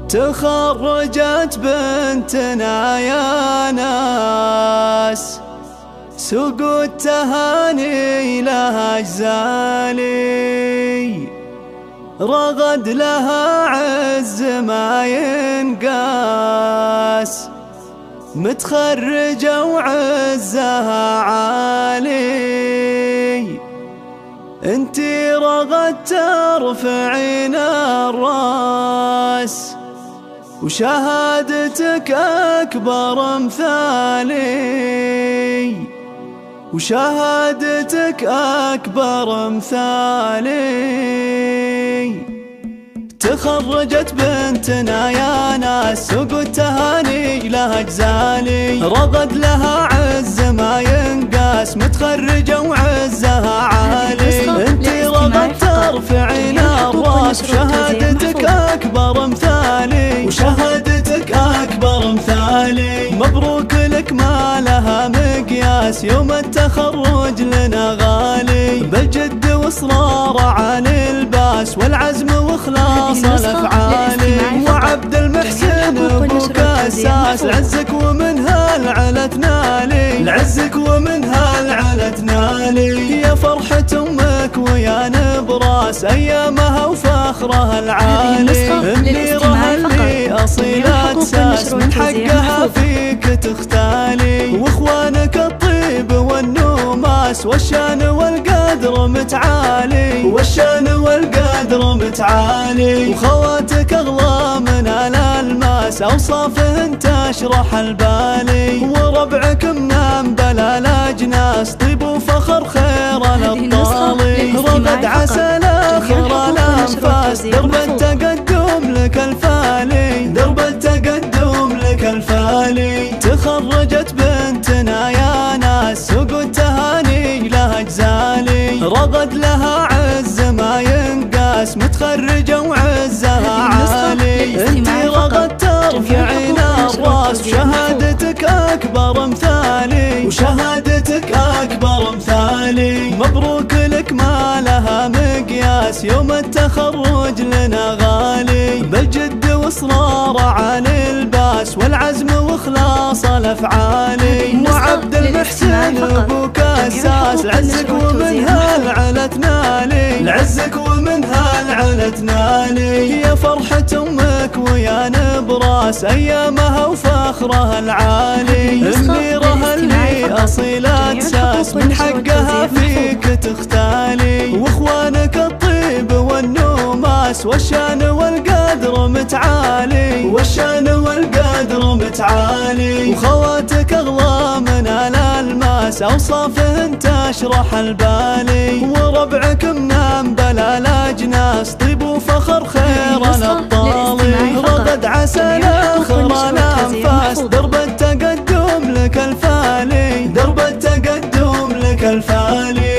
تخرجت بنتنا يا ناس، سوق التهاني لها جزالي، رغد لها عز ما ينقاس، متخرجة وعزها عالي. انتي رغد ترفعين الراس، وشهادتك أكبر مثالي، وشهادتك أكبر مثالي. تخرجت بنتنا يا ناس، سوق التهاني لها جزالي، رغد لها عز ما ينقاس، متخرجة وعزها عالي. انتي رغد ترفعين الراس، وشهادتك أكبر مثالي، وشهادتك أكبر مثالي. مبروك لك ما لها مقياس، يوم التخرج لنا غالي، بالجد واصرار على الباس، والعزم واخلاص الافعالي. وعبد المحسن ابوك اساس، لعزك ومنها العلا تنالي، لعزك ومنها العلا تنالي. يا فرحة امك ويا نبراس، ايامها وفخرها العالي. منيرها اللي اصيلة اساس، من حقها فيك تختالي، واخوانك الطيب والنوماس، والشان والقدر متعالي، والشان والقدر متعالي. وخواتك اغلى من الالماس، اوصافهن تشرح البالي، وربعك من بلا الاجناس، طيب وفخر خير الابطالي. رغد عسل اخر الانفاس، درب التقدم لك الفالي، درب التقدم لك الفالي. تخرجت بنتنا يا ناس، سوق التهاني لها جزالي، رغد لها عز ما ينقاس، متخرجة وعزها عالي. انتي رغد ترفعين الراس، وشهادتك أكبر مثالي، وشهادتك أكبر مثالي. مبروك لك ما لها مقياس، يوم التخرج لنا غالي، بالجد واصرار على الباس، والعزم واخلاص الافعالي. وعبد المحسن ابوك اساس، لعزك ومنها العلا تنالي، لعزك ومنها العلا تنالي. يا فرحة امك ويا نبراس، ايامها وفخرها العالي. منيرها اللي اصيلة اساس، من حقها فيك تختالي، واخوانك الطيب والنوماس، والشان والقدر متعالي، والشان والقدر متعالي. وخواتك اغلى من الالماس، اوصافهن تشرح البالي، وربعك من بلا الاجناس، طيب وفخر خير الابطالي. رغد عسل اخر الانفاس، درب التقدم لك الفالي، درب التقدم لك الفالي.